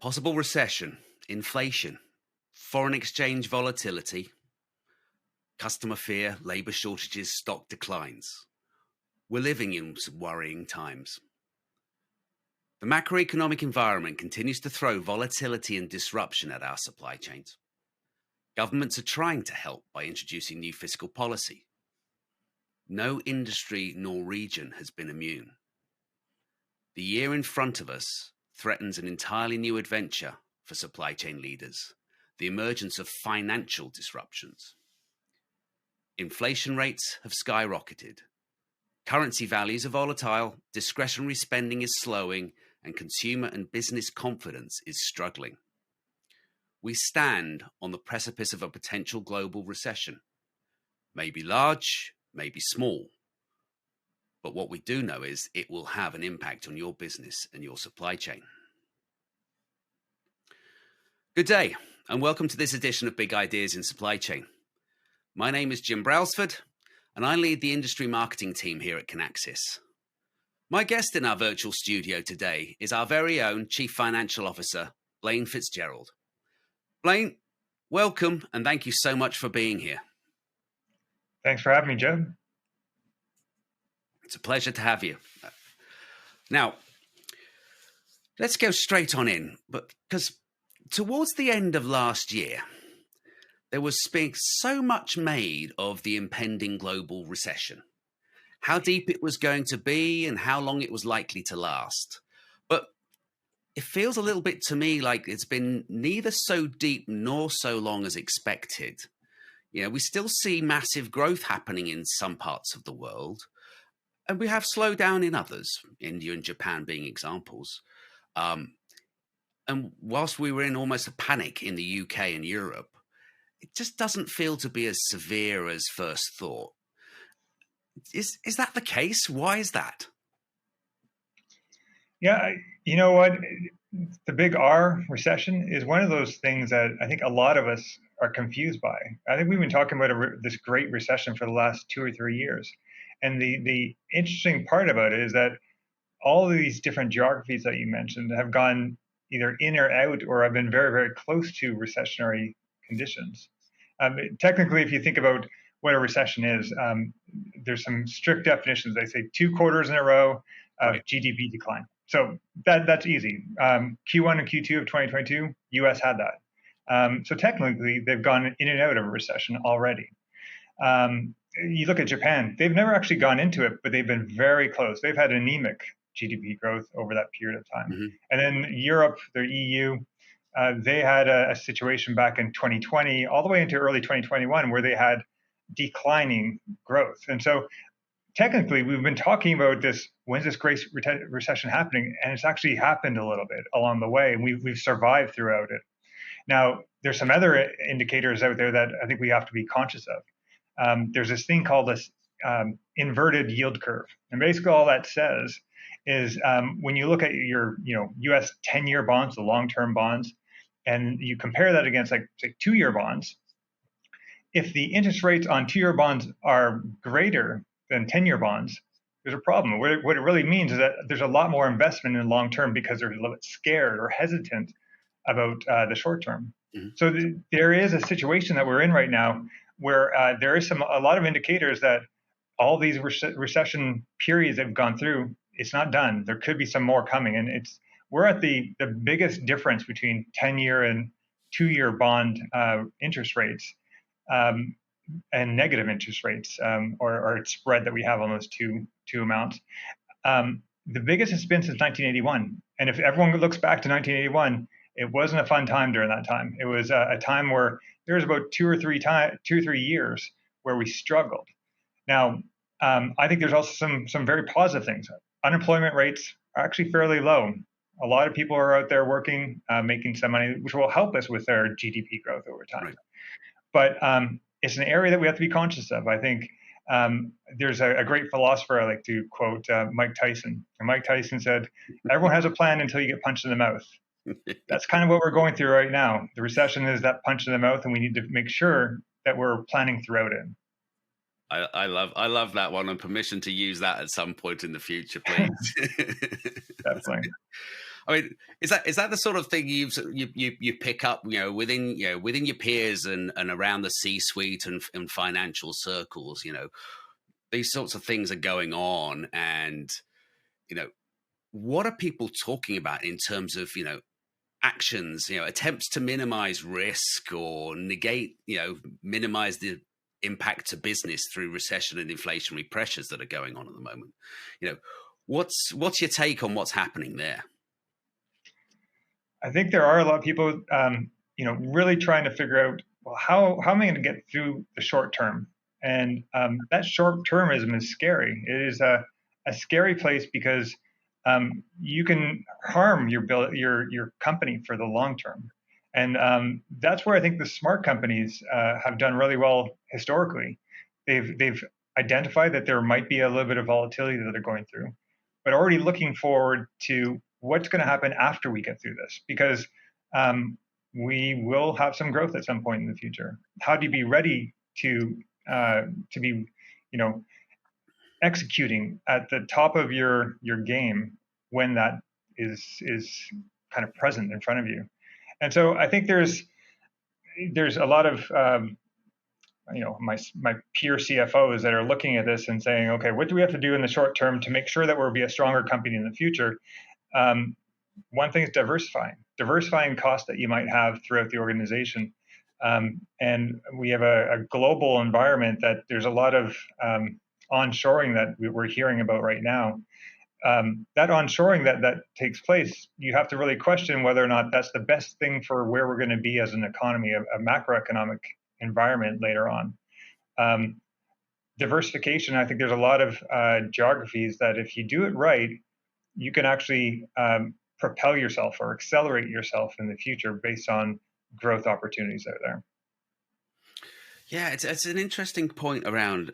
Possible recession, inflation, foreign exchange volatility, customer fear, labor shortages, stock declines. We're living in some worrying times. The macroeconomic environment continues to throw volatility and disruption at our supply chains. Governments are trying to help by introducing new fiscal policy. No industry nor region has been immune. The year in front of us threatens an entirely new adventure for supply chain leaders, the emergence of financial disruptions. Inflation rates have skyrocketed. Currency values are volatile, discretionary spending is slowing, and consumer and business confidence is struggling. We stand on the precipice of a potential global recession. Maybe large, maybe small. But what we do know is it will have an impact on your business and your supply chain. Good day, and welcome to this edition of Big Ideas in Supply Chain. My name is Jim Bralsford, and I lead the industry marketing team here at Kinaxis. My guest in our virtual studio today is our very own Chief Financial Officer, Blaine Fitzgerald. Blaine, welcome, and thank you so much for being here. Thanks for having me, Jim. It's a pleasure to have you. Now, let's go straight on in, because towards the end of last year, there was so much made of the impending global recession, how deep it was going to be and how long it was likely to last. But it feels a little bit to me like it's been neither so deep nor so long as expected. You know, we still see massive growth happening in some parts of the world, and we have slowdown in others, India and Japan being examples. And whilst we were in almost a panic in the UK and Europe, it just doesn't feel to be as severe as first thought. Is that the case? Why is that? Yeah, you know what? The big R, recession, is one of those things that I think a lot of us are confused by. I think we've been talking about this great recession for the last 2 or 3 years. And the interesting part about it is that all of these different geographies that you mentioned have gone either in or out or have been very, very close to recessionary conditions. Technically, if you think about what a recession is, there's some strict definitions. They say 2 quarters in a row of GDP decline. So that's easy. Q1 and Q2 of 2022, US had that. So technically, they've gone in and out of a recession already. You look at Japan, they've never actually gone into it, but they've been very close. They've had anemic GDP growth over that period of time. Mm-hmm. And then Europe, their EU, they had a situation back in 2020, all the way into early 2021, where they had declining growth. And so technically, we've been talking about this, when's this great recession happening? And it's actually happened a little bit along the way, and we've survived throughout it. Now, there's some other indicators out there that I think we have to be conscious of. There's this thing called this inverted yield curve. And basically all that says is when you look at your US 10-year bonds, the long-term bonds, and you compare that against like say 2-year bonds, if the interest rates on 2-year bonds are greater than 10-year bonds, there's a problem. What it really means is that there's a lot more investment in long-term because they're a little bit scared or hesitant about the short-term. Mm-hmm. So there is a situation that we're in right now where there is a lot of indicators that all these recession periods that have gone through, it's not done. There could be some more coming, and we're at the biggest difference between 10-year and 2-year bond interest rates and negative interest rates or spread that we have on those two amounts. The biggest it's been since 1981, and if everyone looks back to 1981, it wasn't a fun time during that time. It was a time where there was about 2 or 3 years where we struggled. Now, I think there's also some very positive things. Unemployment rates are actually fairly low. A lot of people are out there working, making some money, which will help us with our GDP growth over time. Right. But it's an area that we have to be conscious of. I think there's a great philosopher I like to quote, Mike Tyson. And Mike Tyson said, "Everyone has a plan until you get punched in the mouth." That's kind of what we're going through right now. The recession is that punch in the mouth, and we need to make sure that we're planning throughout it. I love that one, and permission to use that at some point in the future, please. Definitely. I mean, is that the sort of thing you pick up, within your peers and around the C-suite and financial circles? These sorts of things are going on, and you know, what are people talking about in terms of actions, attempts to minimize risk or negate, minimize the impact to business through recession and inflationary pressures that are going on at the moment. What's your take on what's happening there? I think there are a lot of people, really trying to figure out, well, how am I going to get through the short term? And that short termism is scary. It is a scary place because you can harm your company for the long term. And that's where I think the smart companies have done really well historically. They've identified that there might be a little bit of volatility that they're going through, but already looking forward to what's going to happen after we get through this, because we will have some growth at some point in the future. How do you be ready to be, executing at the top of your game when that is kind of present in front of you? And so I think there's a lot of my peer CFOs that are looking at this and saying, okay, what do we have to do in the short term to make sure that we'll be a stronger company in the future? One thing is diversifying costs that you might have throughout the organization. And we have a global environment that there's a lot of onshoring that we're hearing about right now. That onshoring that takes place, you have to really question whether or not that's the best thing for where we're going to be as an economy, a macroeconomic environment later on. Diversification, I think there's a lot of geographies that if you do it right, you can actually propel yourself or accelerate yourself in the future based on growth opportunities out there. Yeah, it's an interesting point around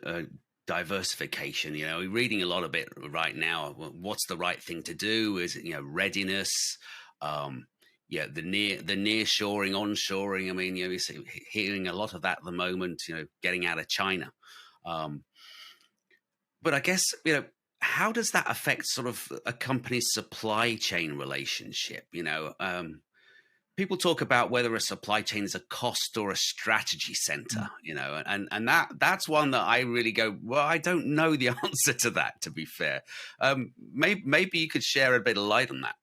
diversification. We're reading a lot of it right now. What's the right thing to do? Is it readiness? The near shoring, onshoring. I mean, you're hearing a lot of that at the moment. Getting out of China. But I guess how does that affect sort of a company's supply chain relationship? People talk about whether a supply chain is a cost or a strategy center, and that's one that I really go, well, I don't know the answer to that, to be fair. Maybe you could share a bit of light on that.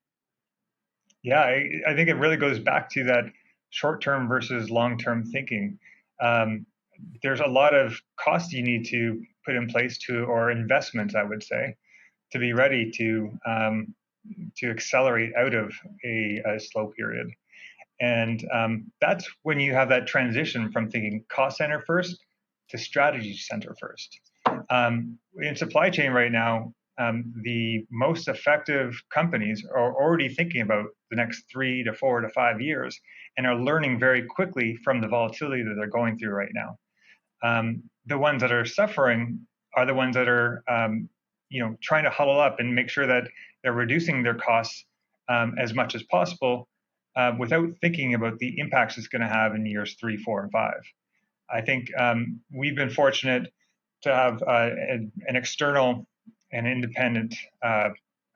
Yeah, I think it really goes back to that short-term versus long-term thinking. There's a lot of costs you need to put in place or investments, I would say, to be ready to accelerate out of a slow period. And that's when you have that transition from thinking cost center first to strategy center first. In supply chain right now, the most effective companies are already thinking about the next 3 to 4 to 5 years and are learning very quickly from the volatility that they're going through right now. The ones that are suffering are the ones that are trying to huddle up and make sure that they're reducing their costs as much as possible without thinking about the impacts it's going to have in years 3, 4, and 5. I think we've been fortunate to have an external and independent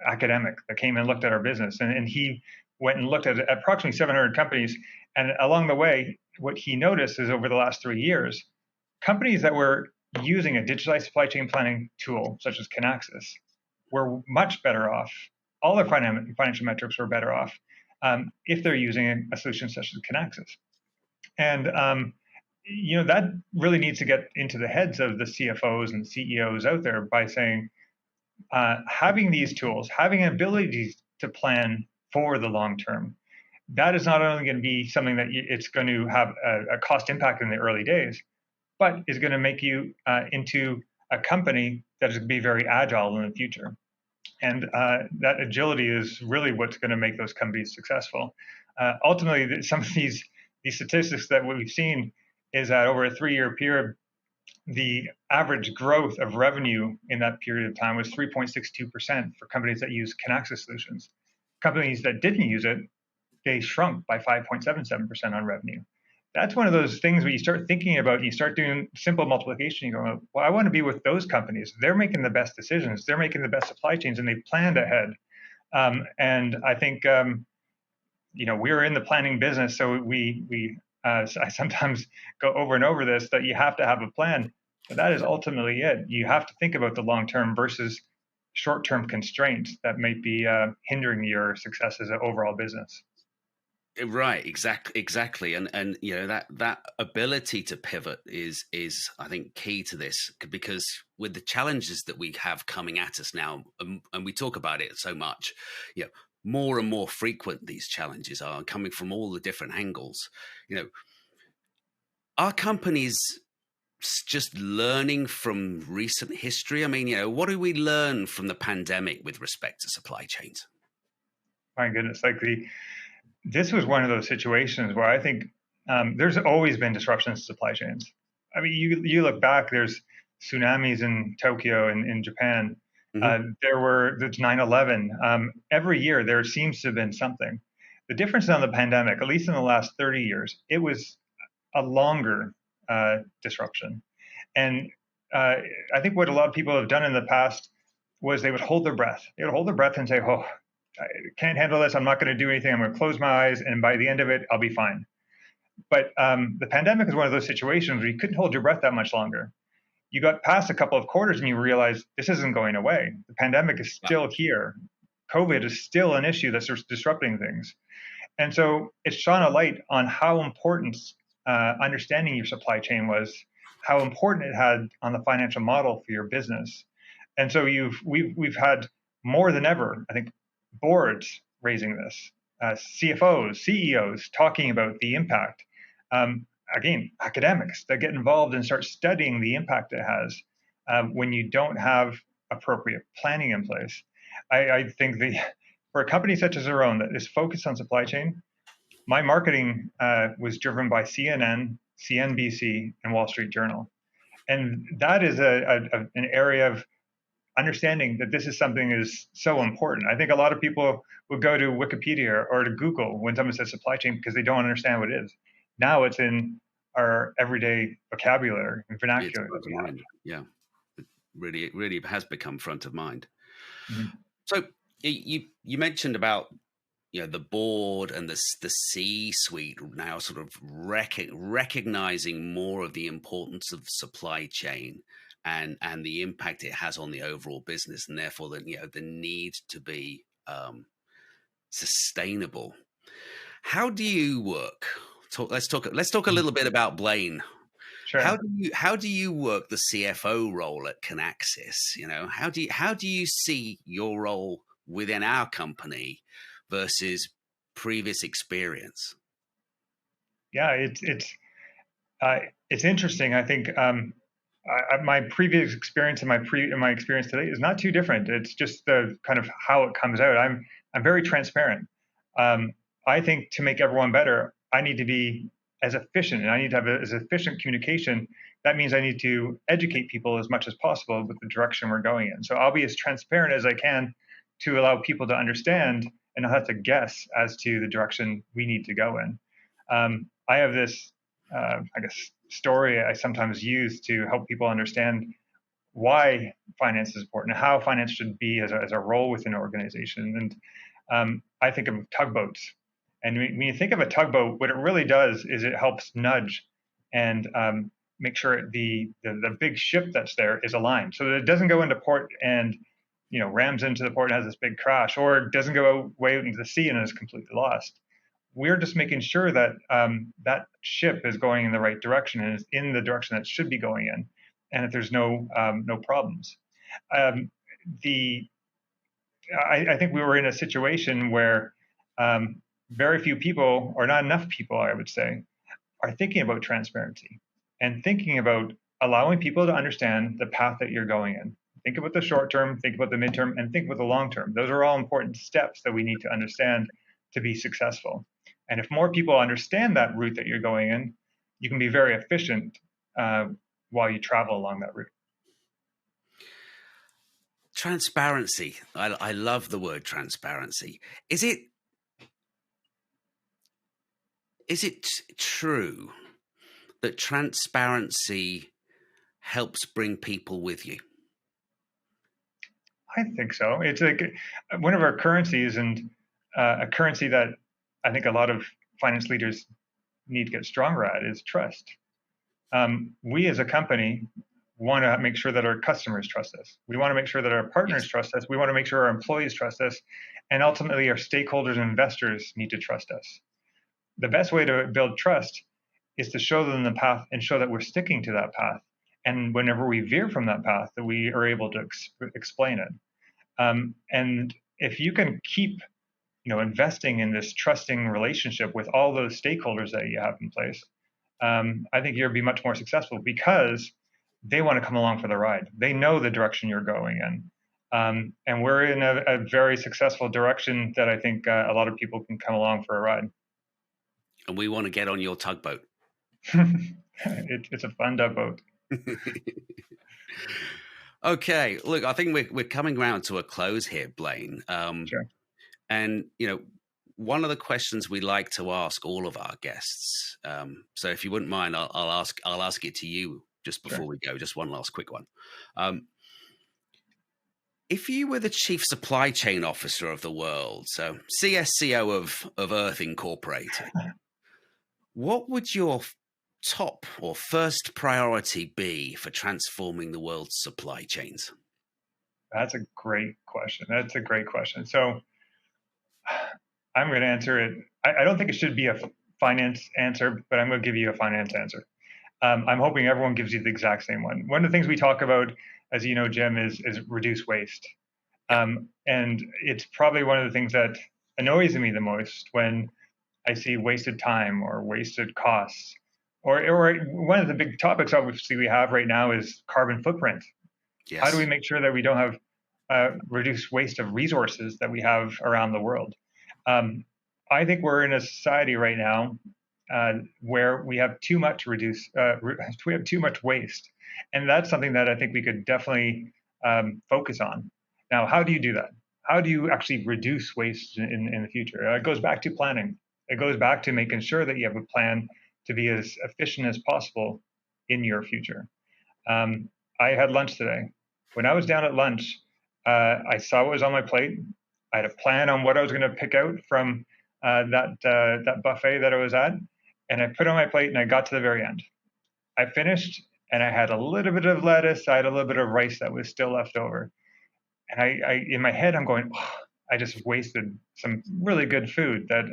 academic that came and looked at our business, and he went and looked at approximately 700 companies. And along the way, what he noticed is over the last 3 years, companies that were using a digitalized supply chain planning tool, such as Kinaxis, were much better off. All their financial metrics were better off if they're using a solution such as Kinaxis. And that really needs to get into the heads of the CFOs and CEOs out there by saying, having these tools, having an ability to plan for the long term, that is not only going to be something that it's going to have a cost impact in the early days, but is going to make you into a company that is going to be very agile in the future. And that agility is really what's going to make those companies successful. Ultimately, some of these statistics that we've seen is that over a 3-year period, the average growth of revenue in that period of time was 3.62% for companies that use Kinaxis solutions. Companies that didn't use it, they shrunk by 5.77% on revenue. That's one of those things where you start thinking about, and you start doing simple multiplication. You go, well, I want to be with those companies. They're making the best decisions. They're making the best supply chains, and they've planned ahead. And I think we're in the planning business, so I sometimes go over and over this, that you have to have a plan, but that is ultimately it. You have to think about the long term versus short term constraints that might be hindering your success as an overall business. Right, exactly, and that ability to pivot is I think key to this, because with the challenges that we have coming at us now, and we talk about it so much, more and more frequent these challenges are coming from all the different angles. Are companies just learning from recent history? I mean, what do we learn from the pandemic with respect to supply chains? My goodness, this was one of those situations where I think there's always been disruptions to supply chains. I mean, you look back, there's tsunamis in Tokyo and in Japan. Hmm. There's 9/11. Every year there seems to have been something. The difference on the pandemic, at least in the last 30 years, it was a longer disruption. And I think what a lot of people have done in the past was they would hold their breath. They would hold their breath and say, "Oh, I can't handle this. I'm not going to do anything. I'm going to close my eyes, and by the end of it, I'll be fine." But the pandemic is one of those situations where you couldn't hold your breath that much longer. You got past a couple of quarters and you realize this isn't going away. The pandemic is still here. COVID is still an issue that's disrupting things. And so it shone a light on how important understanding your supply chain was, how important it had on the financial model for your business. And so we've had more than ever, I think, boards raising this, CFOs, CEOs talking about the impact. Again, academics that get involved and start studying the impact it has when you don't have appropriate planning in place. I think for a company such as our own that is focused on supply chain, my marketing was driven by CNN, CNBC, and Wall Street Journal. And that is an area of understanding that this is something that is so important. I think a lot of people would go to Wikipedia or to Google when someone says supply chain because they don't understand what it is. Now it's in our everyday vocabulary and It's vernacular that front of we have. mind. Yeah, it really has become front of mind. Mhm. So you mentioned about the board and the C-suite now sort of recognizing more of the importance of supply chain and the impact it has on the overall business, and therefore the need to be sustainable. How do you work? Let's talk a little bit about Blaine. How Sure. do you work the CFO role at Kinaxis? How do you see your role within our company versus previous experience? Yeah, uh, it's interesting. I think my previous experience and my experience today is not too different. It's just the kind of how it comes out. I'm very transparent. Um, I think to make everyone better, I need to be as efficient, and I need to have as efficient communication. That means I need to educate people as much as possible with the direction we're going in. So I'll be as transparent as I can to allow people to understand and not have to guess as to the direction we need to go in. I have this, I guess, story I sometimes use to help people understand why finance is important, how finance should be as a role within an organization. And I think of tugboats. And when you think of a tugboat, what it really does is it helps nudge and make sure the big ship that's there is aligned, so that it doesn't go into port and rams into the port and has this big crash, or it doesn't go way out into the sea and is completely lost. We're just making sure that that ship is going in the right direction and is in the direction that it should be going in, and that there's no problems. Um, the I think we were in a situation where very few people, or not enough people, I would say, are thinking about transparency and thinking about allowing people to understand the path that you're going in. Think about the short term, think about the midterm, and think about the long term. Those are all important steps that we need to understand to be successful. And if more people understand that route that you're going in, you can be very efficient while you travel along that route. Transparency. I love the word transparency. Is it true that transparency helps bring people with you? I think so. It's like one of our currencies, and a currency that I think a lot of finance leaders need to get stronger at is trust. We as a company want to make sure that our customers trust us. We want to make sure that our partners Yes. trust us. We want to make sure our employees trust us. And ultimately, our stakeholders and investors need to trust us. The best way to build trust is to show them the path and show that we're sticking to that path. And whenever we veer from that path, that we are able to explain it. And if you can keep, investing in this trusting relationship with all those stakeholders that you have in place, I think you'll be much more successful because they want to come along for the ride. They know the direction you're going in. And we're in a very successful direction that I think a lot of people can come along for a ride. And we want to get on your tugboat. It's a fun tugboat. Okay, look, I think we're coming around to a close here, Blaine. Sure. And one of the questions we like to ask all of our guests. So if you wouldn't mind, I'll ask it to you just before we go. Just one last quick one. If you were the chief supply chain officer of the world, so CSCO of Earth Incorporated, what would your top or first priority be for transforming the world's supply chains? That's a great question. So I'm going to answer it. I don't think it should be a finance answer, but I'm going to give you a finance answer. I'm hoping everyone gives you the exact same one. One of the things we talk about, as you know, Jim, is reduce waste. And it's probably one of the things that annoys me the most when I see wasted time or wasted costs. Or one of the big topics obviously we have right now is carbon footprint. Yes. How do we make sure that we don't have reduced waste of resources that we have around the world? I think we're in a society right now where we have too much we have too much waste, and that's something that I think we could definitely focus on. Now, how do you do that? How do you actually reduce waste in the future? It goes back to planning. It goes back to making sure that you have a plan to be as efficient as possible in your future. I had lunch today. When I was down at lunch, I saw what was on my plate. I had a plan on what I was going to pick out from that buffet that I was at, and I put it on my plate, and I got to the very end. I finished, and I had a little bit of lettuce. I had a little bit of rice that was still left over, and I in my head, I'm going, oh, I just wasted some really good food that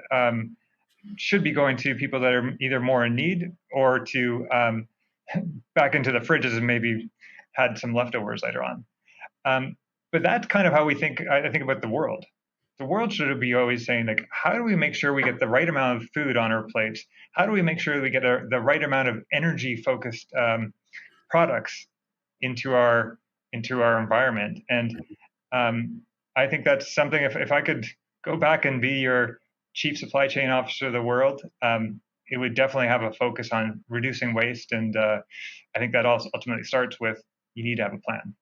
should be going to people that are either more in need or to back into the fridges and maybe had some leftovers later on. But that's kind of how we think. I think about the world. The world should be always saying, like, how do we make sure we get the right amount of food on our plates? How do we make sure we get the right amount of energy-focused products into our environment? And I think that's something. If I could go back and be your chief supply chain officer of the world, it would definitely have a focus on reducing waste. And I think that also ultimately starts with you need to have a plan.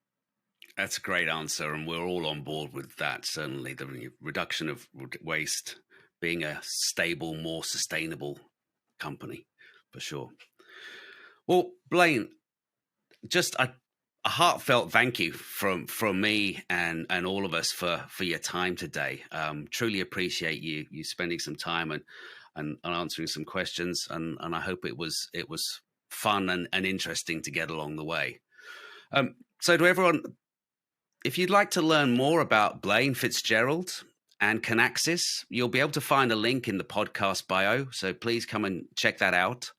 That's a great answer, and we're all on board with that. Certainly, the reduction of waste, being a stable, more sustainable company, for sure. Well, Blaine, just a heartfelt thank you from me and all of us for your time today. Truly appreciate you spending some time and answering some questions, and I hope it was fun and interesting to get along the way. So to everyone, if you'd like to learn more about Blaine Fitzgerald and Kinaxis, you'll be able to find a link in the podcast bio. So please come and check that out.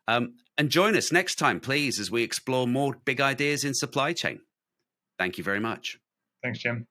And join us next time, please, as we explore more big ideas in supply chain. Thank you very much. Thanks, Jim.